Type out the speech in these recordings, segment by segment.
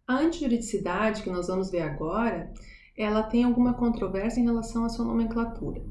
A antijuridicidade, que nós vamos ver agora, ela tem alguma controvérsia em relação à sua nomenclatura.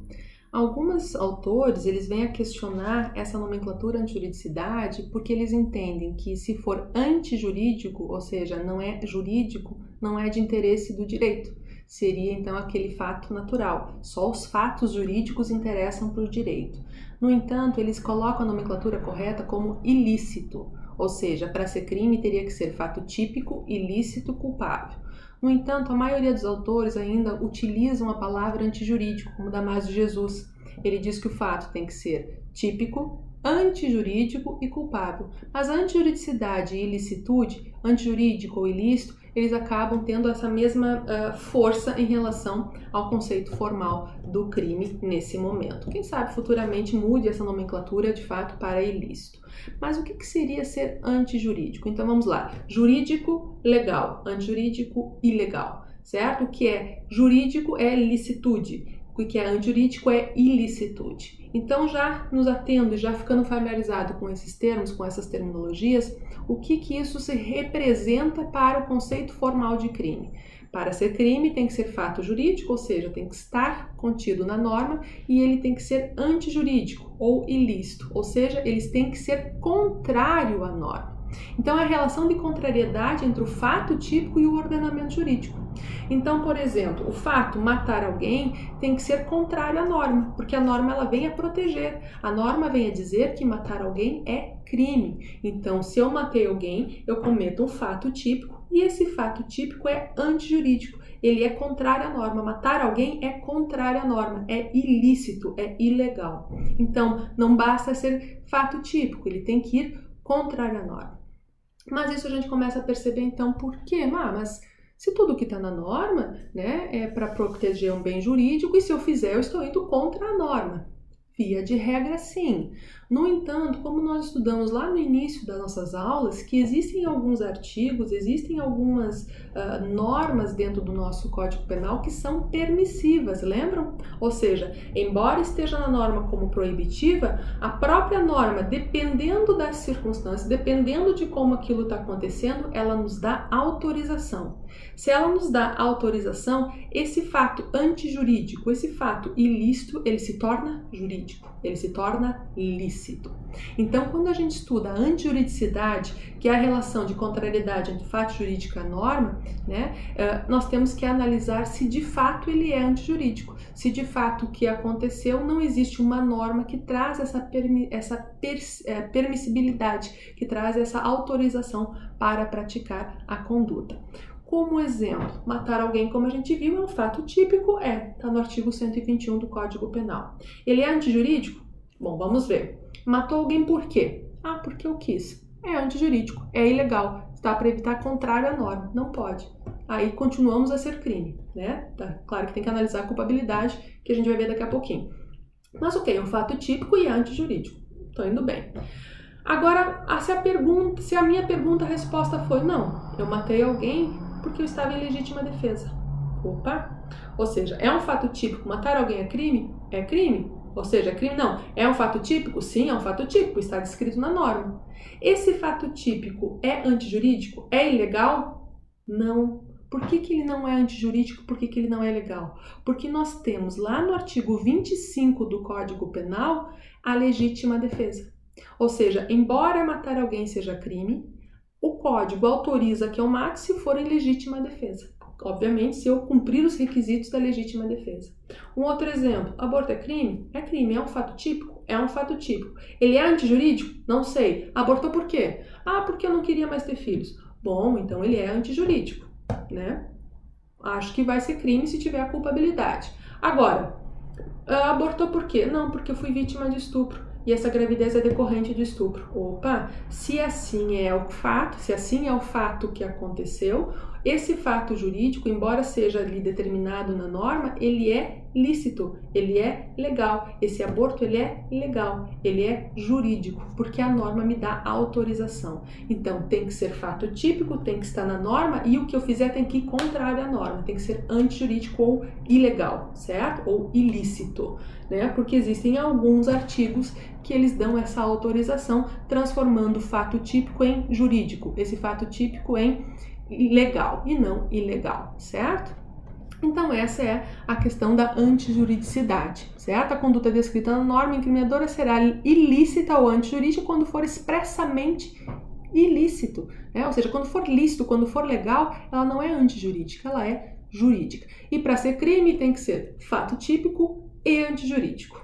Alguns autores, eles vêm a questionar essa nomenclatura antijuridicidade porque eles entendem que se for antijurídico, ou seja, não é jurídico, não é de interesse do direito. Seria então aquele fato natural. Só os fatos jurídicos interessam para o direito. No entanto, eles colocam a nomenclatura correta como ilícito, ou seja, para ser crime teria que ser fato típico, ilícito, culpável. No entanto, a maioria dos autores ainda utilizam a palavra antijurídico, como Damásio de Jesus. Ele diz que o fato tem que ser típico, antijurídico e culpável. Mas a antijuridicidade e ilicitude, antijurídico ou ilícito, eles acabam tendo essa mesma força em relação ao conceito formal do crime nesse momento. Quem sabe futuramente mude essa nomenclatura de fato para ilícito. Mas o que seria ser antijurídico? Então vamos lá. Jurídico, legal. Antijurídico, ilegal. Certo? O que é jurídico é licitude. O que é antijurídico é ilicitude. Então, já nos atendo, já ficando familiarizado com esses termos, com essas terminologias, o que isso se representa para o conceito formal de crime? Para ser crime tem que ser fato jurídico, ou seja, tem que estar contido na norma, e ele tem que ser antijurídico ou ilícito, ou seja, eles têm que ser contrário à norma. Então, a relação de contrariedade entre o fato típico e o ordenamento jurídico. Então, por exemplo, o fato matar alguém tem que ser contrário à norma, porque a norma ela vem a proteger. A norma vem a dizer que matar alguém é crime. Então, se eu matei alguém, eu cometo um fato típico e esse fato típico é antijurídico. Ele é contrário à norma. Matar alguém é contrário à norma, é ilícito, é ilegal. Então, não basta ser fato típico, ele tem que ir contrário à norma. Mas isso a gente começa a perceber então por quê? Mas se tudo que está na norma, né, é para proteger um bem jurídico e se eu fizer eu estou indo contra a norma. Via de regra, sim. No entanto, como nós estudamos lá no início das nossas aulas, que existem alguns artigos, existem algumas normas dentro do nosso Código Penal que são permissivas, lembram? Ou seja, embora esteja na norma como proibitiva, a própria norma, dependendo das circunstâncias, dependendo de como aquilo está acontecendo, ela nos dá autorização. Se ela nos dá autorização, esse fato antijurídico, esse fato ilícito, ele se torna jurídico, ele se torna lícito. Então, quando a gente estuda a antijuridicidade, que é a relação de contrariedade entre o fato jurídico e a norma, né, nós temos que analisar se de fato ele é antijurídico, se de fato o que aconteceu não existe uma norma que traz essa permissibilidade, que traz essa autorização para praticar a conduta. Como exemplo, matar alguém, como a gente viu, é um fato típico, está no artigo 121 do Código Penal. Ele é antijurídico? Bom, vamos ver. Matou alguém por quê? Porque eu quis. É antijurídico, é ilegal, está para evitar contrário à norma, não pode. Aí continuamos a ser crime, né? Tá, claro que tem que analisar a culpabilidade, que a gente vai ver daqui a pouquinho. Mas ok, é um fato típico e é antijurídico. Estou indo bem. Agora, se a minha pergunta, a resposta foi não, eu matei alguém porque eu estava em legítima defesa. Opa! Ou seja, é um fato típico, matar alguém é crime? É crime. Ou seja, é crime? Não. É um fato típico? Sim, é um fato típico, está descrito na norma. Esse fato típico é antijurídico? É ilegal? Não. Por que ele não é antijurídico? Por que ele não é legal? Porque nós temos lá no artigo 25 do Código Penal a legítima defesa. Ou seja, embora matar alguém seja crime, o código autoriza que eu mate se for em legítima defesa. Obviamente, se eu cumprir os requisitos da legítima defesa. Um outro exemplo, aborto é crime? É crime. É um fato típico? É um fato típico. Ele é antijurídico? Não sei. Abortou por quê? Porque eu não queria mais ter filhos. Bom, então ele é antijurídico, né? Acho que vai ser crime se tiver a culpabilidade. Agora, abortou por quê? Não, porque eu fui vítima de estupro. E essa gravidez é decorrente de estupro. Opa, se assim é o fato que aconteceu, esse fato jurídico, embora seja ali determinado na norma, ele é lícito, ele é legal. Esse aborto, ele é legal, ele é jurídico, porque a norma me dá autorização. Então, tem que ser fato típico, tem que estar na norma, e o que eu fizer tem que ir contrário à norma, tem que ser antijurídico ou ilegal, certo? Ou ilícito, né? Porque existem alguns artigos que eles dão essa autorização, transformando o fato típico em jurídico, esse fato típico em legal e não ilegal, certo? Então essa é a questão da antijuridicidade, certo? A conduta descrita na norma incriminadora será ilícita ou antijurídica quando for expressamente ilícito, né? Ou seja, quando for lícito, quando for legal, ela não é antijurídica, ela é jurídica. E para ser crime tem que ser fato típico e antijurídico.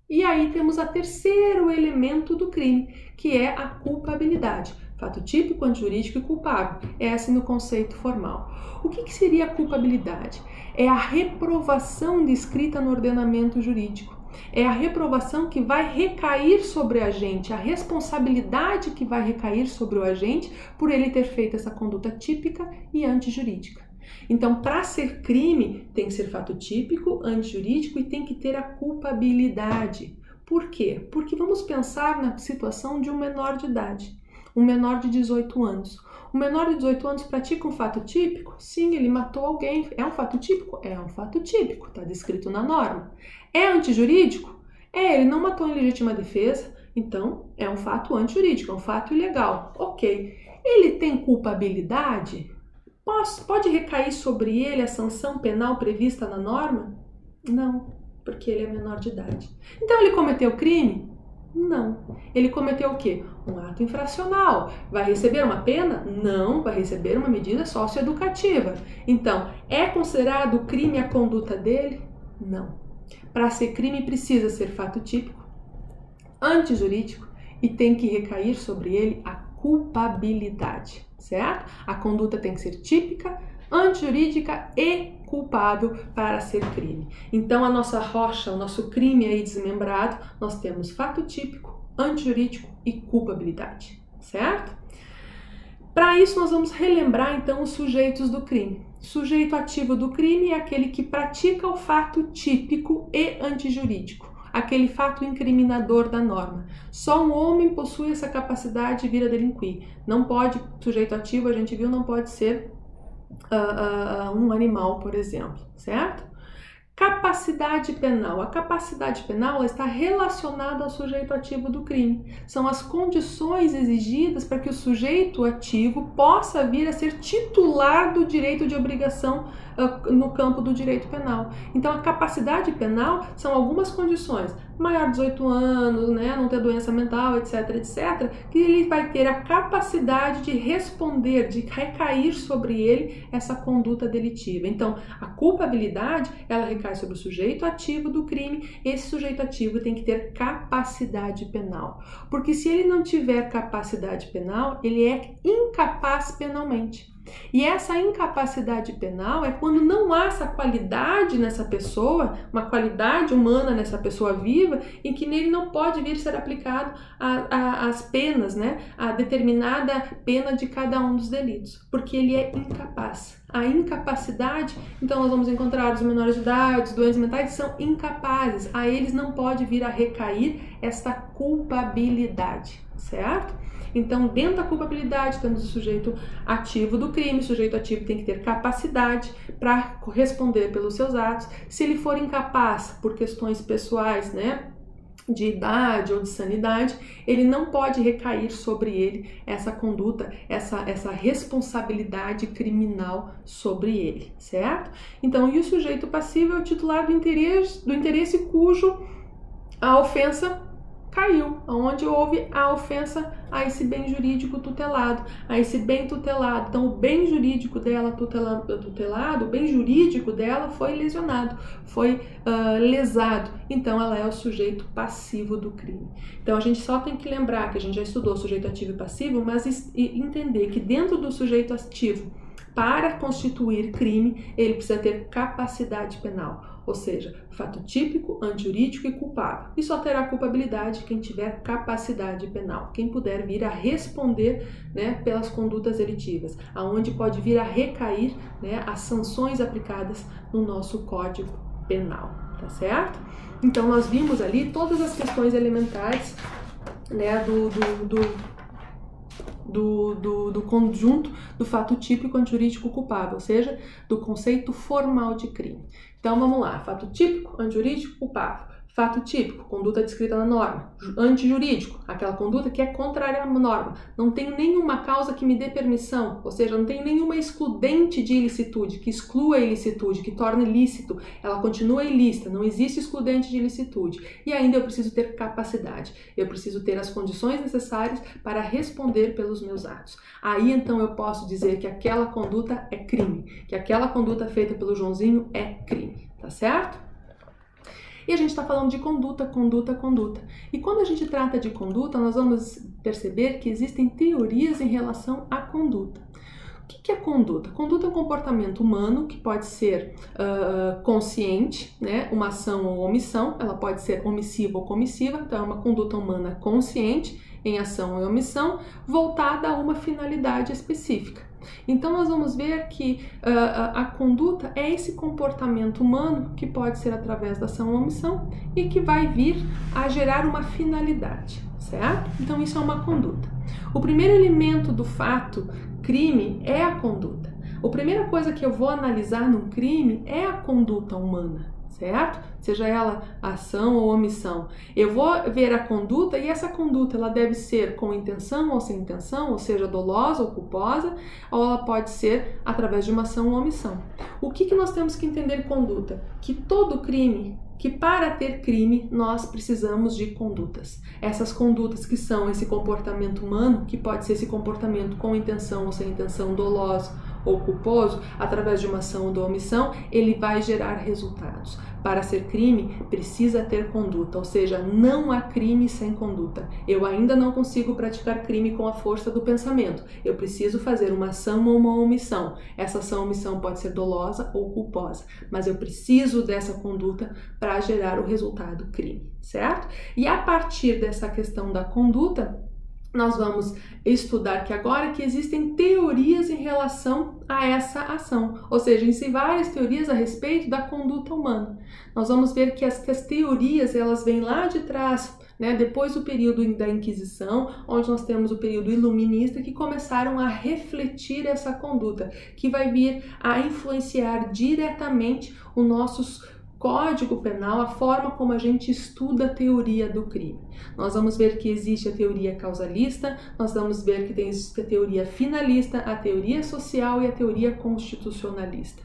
E aí temos o terceiro elemento do crime, que é a culpabilidade. Fato típico, antijurídico e culpável. É assim no conceito formal. O que seria a culpabilidade? É a reprovação descrita no ordenamento jurídico. É a reprovação que vai recair sobre a agente, a responsabilidade que vai recair sobre o agente por ele ter feito essa conduta típica e antijurídica. Então, para ser crime, tem que ser fato típico, antijurídico e tem que ter a culpabilidade. Por quê? Porque vamos pensar na situação de um menor de idade, um menor de 18 anos. O menor de 18 anos pratica um fato típico? Sim, ele matou alguém. É um fato típico? É um fato típico, está descrito na norma. É antijurídico? Ele não matou em legítima defesa, então é um fato antijurídico, é um fato ilegal. Ok. Ele tem culpabilidade? Pode recair sobre ele a sanção penal prevista na norma? Não, porque ele é menor de idade. Então ele cometeu crime? Não. Ele cometeu o quê? Um ato infracional. Vai receber uma pena? Não, vai receber uma medida socioeducativa. Então, é considerado crime a conduta dele? Não. Para ser crime precisa ser fato típico, antijurídico e tem que recair sobre ele a culpabilidade, certo? A conduta tem que ser típica, antijurídica e culpável para ser crime. Então, a nossa rocha, o nosso crime aí desmembrado, nós temos fato típico, antijurídico e culpabilidade, certo? Para isso, nós vamos relembrar, então, os sujeitos do crime. Sujeito ativo do crime é aquele que pratica o fato típico e antijurídico, aquele fato incriminador da norma. Só um homem possui essa capacidade de vir a delinquir. Não pode, sujeito ativo, a gente viu, não pode ser um animal, por exemplo, certo? Capacidade penal. A capacidade penal ela está relacionada ao sujeito ativo do crime. São as condições exigidas para que o sujeito ativo possa vir a ser titular do direito de obrigação no campo do direito penal. Então, a capacidade penal são algumas condições. Maior de 18 anos, né, não ter doença mental, etc, etc, que ele vai ter a capacidade de responder, de recair sobre ele essa conduta delitiva. Então, a culpabilidade, ela recai sobre o sujeito ativo do crime. Esse sujeito ativo tem que ter capacidade penal. Porque se ele não tiver capacidade penal, ele é incapaz penalmente. E essa incapacidade penal é quando não há essa qualidade nessa pessoa, uma qualidade humana nessa pessoa viva, em que nele não pode vir ser aplicado as penas, né? A determinada pena de cada um dos delitos, porque ele é incapaz. A incapacidade, então nós vamos encontrar os menores de idade, os doentes mentais que são incapazes, a eles não pode vir a recair esta culpabilidade, certo? Então, dentro da culpabilidade, temos o sujeito ativo do crime. O sujeito ativo tem que ter capacidade para responder pelos seus atos. Se ele for incapaz por questões pessoais, né, de idade ou de sanidade, ele não pode recair sobre ele essa conduta, essa responsabilidade criminal sobre ele, certo? Então, e o sujeito passivo é o titular do interesse cujo a ofensa caiu, onde houve a ofensa a esse bem jurídico tutelado, a esse bem tutelado. Então, o bem jurídico dela tutelado, o bem jurídico dela foi lesionado, foi lesado. Então, ela é o sujeito passivo do crime. Então, a gente só tem que lembrar que a gente já estudou sujeito ativo e passivo, mas entender que dentro do sujeito ativo, para constituir crime, ele precisa ter capacidade penal, ou seja, fato típico, antijurídico e culpável. E só terá culpabilidade quem tiver capacidade penal, quem puder vir a responder, né, pelas condutas delitivas, aonde pode vir a recair, né, as sanções aplicadas no nosso Código Penal, tá certo? Então, nós vimos ali todas as questões elementares, né, do conjunto do fato típico, antijurídico, culpável, ou seja, do conceito formal de crime. Então, vamos lá. Fato típico, antijurídico, culpável. Fato típico, conduta descrita na norma. Antijurídico, aquela conduta que é contrária à norma. Não tenho nenhuma causa que me dê permissão, ou seja, não tenho nenhuma excludente de ilicitude, que exclua a ilicitude, que torne ilícito. Ela continua ilícita, não existe excludente de ilicitude. E ainda eu preciso ter capacidade, eu preciso ter as condições necessárias para responder pelos meus atos. Aí então eu posso dizer que aquela conduta é crime, que aquela conduta feita pelo Joãozinho é crime, tá certo? E a gente está falando de conduta, conduta, conduta. E quando a gente trata de conduta, nós vamos perceber que existem teorias em relação à conduta. O que é conduta? Conduta é um comportamento humano que pode ser consciente, né? Uma ação ou omissão, ela pode ser omissiva ou comissiva, então é uma conduta humana consciente em ação ou omissão, voltada a uma finalidade específica. Então nós vamos ver que a conduta é esse comportamento humano que pode ser através da ação ou omissão e que vai vir a gerar uma finalidade, certo? Então isso é uma conduta. O primeiro elemento do fato crime é a conduta. A primeira coisa que eu vou analisar num crime é a conduta humana, certo? Seja ela ação ou omissão. Eu vou ver a conduta e essa conduta ela deve ser com intenção ou sem intenção, ou seja, dolosa ou culposa, ou ela pode ser através de uma ação ou omissão. O que nós temos que entender conduta? Que todo crime, que para ter crime nós precisamos de condutas. Essas condutas que são esse comportamento humano, que pode ser esse comportamento com intenção ou sem intenção, doloso ou culposo, através de uma ação ou de omissão, ele vai gerar resultados. Para ser crime, precisa ter conduta, ou seja, não há crime sem conduta. Eu ainda não consigo praticar crime com a força do pensamento. Eu preciso fazer uma ação ou uma omissão. Essa ação ou omissão pode ser dolosa ou culposa, mas eu preciso dessa conduta para gerar o resultado crime, certo? E a partir dessa questão da conduta, nós vamos estudar que agora que existem teorias em relação a essa ação, ou seja, existem várias teorias a respeito da conduta humana. Nós vamos ver que essas teorias elas vêm lá de trás, né, depois do período da Inquisição, onde nós temos o período iluminista, que começaram a refletir essa conduta, que vai vir a influenciar diretamente o nosso Código Penal, a forma como a gente estuda a teoria do crime. Nós vamos ver que existe a teoria causalista, nós vamos ver que tem a teoria finalista, a teoria social e a teoria constitucionalista.